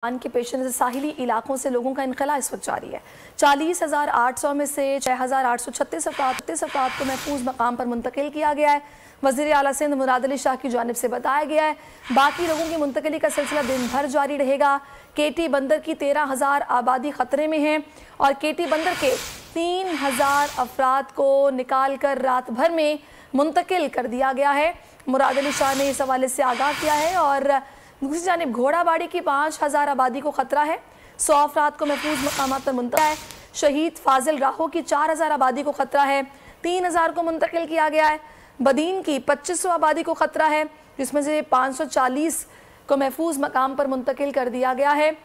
के पेश नज़र साहिली इलाकों से लोगों का इनखला इस वक्त जारी है। 40,800 में से 6,836 अफराद को महफूज मकाम पर मुंतकिल किया गया है। वज़ीर आला सिंध मुराद अली शाह की जानिब से बताया गया है। बाकी लोगों की मुंतकिली का सिलसिला दिन भर जारी रहेगा। केटी बंदर की 13,000 आबादी ख़तरे में है और केटी बंदर के 3,000 अफराद को निकाल कर रात भर में मुंतकिल कर दिया गया है। मुराद अली शाह ने इस हवाले से आगाह किया है। और दूसरी जानिब घोड़ाबाड़ी की 5,000 आबादी को खतरा है। 100 अफराद को महफूज मकामात पर मुंतकिल है। शहीद फाजिल राहो की 4,000 आबादी को खतरा है। 3,000 को मुंतकिल किया गया है। बदीन की 2500 आबादी को खतरा है, जिसमें से 540 को महफूज मकाम पर मुंतकिल कर दिया गया है।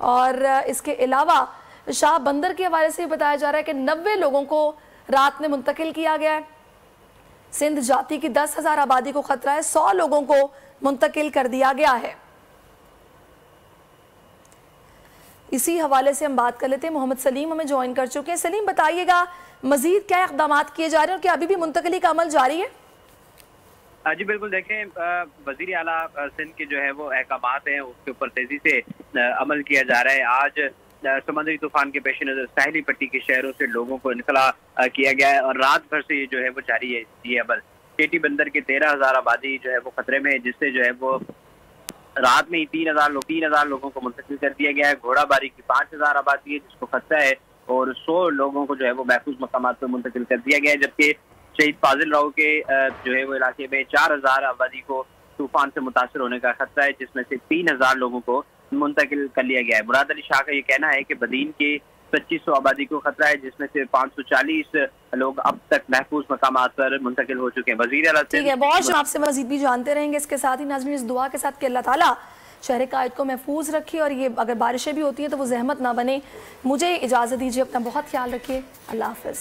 और इसके अलावा शाह बंदर के हवाले से बताया जा रहा है कि 90 लोगों को रात में मुंतकिल किया गया है। सिंध जाति की 10,000 आबादी को खतरा है। 100 लोगों को मुंतकिल कर दिया गया है। इसी हवाले से हम बात कर लेते हैं। मोहम्मद सलीम हमें ज्वाइन कर चुके हैं। सलीम, बताइएगा मजीद क्या इक़दाम किए जा रहे हैं और क्या अभी भी मुंतकिली का अमल जारी है? जी बिल्कुल, देखें, वज़ीर आला सिंध के जो है वो अहकाम हैं उसके ऊपर तेजी से अमल किया जा रहा है। आज समुद्री तूफान के पेश नज़र साहिली पट्टी के शहरों से लोगों को इनखला किया गया है और रात भर से ये जो है वो जारी है ये अमल। केटी बंदर के 13,000 आबादी जो है वो खतरे में है, जिससे जो है वो रात में ही 3,000 लोगों को मुंतकिल कर दिया गया है। घोड़ाबारी की 5,000 आबादी है जिसको खतरा है और 100 लोगों को जो है वो महफूज मकामात पर मुंतकिल कर दिया गया है। जबकि शहीद फाजिल राव के जो है वो इलाके में 4,000 आबादी को तूफान से मुतासर होने का खतरा है, जिसमें से 3,000 लोगों को मुंतकिल कर लिया गया है। मुराद अली शाह का ये कहना है कि बदीन के 2500 आबादी को खतरा है, जिसमें से 540 लोग अब तक महफूज मकामात पर मुंतकिल हो चुके हैं। वज़ीर आला ठीक है, बहुत आपसे मजीद भी जानते रहेंगे। इसके साथ ही नाज़रीन इस दुआ के साथ कि अल्लाह ताला शहर कायद को महफूज रखे और ये अगर बारिशें भी होती हैं तो वो जहमत ना बने। मुझे इजाज़त दीजिए, अपना बहुत ख्याल रखिए। अल्लाह हाफ़िज़।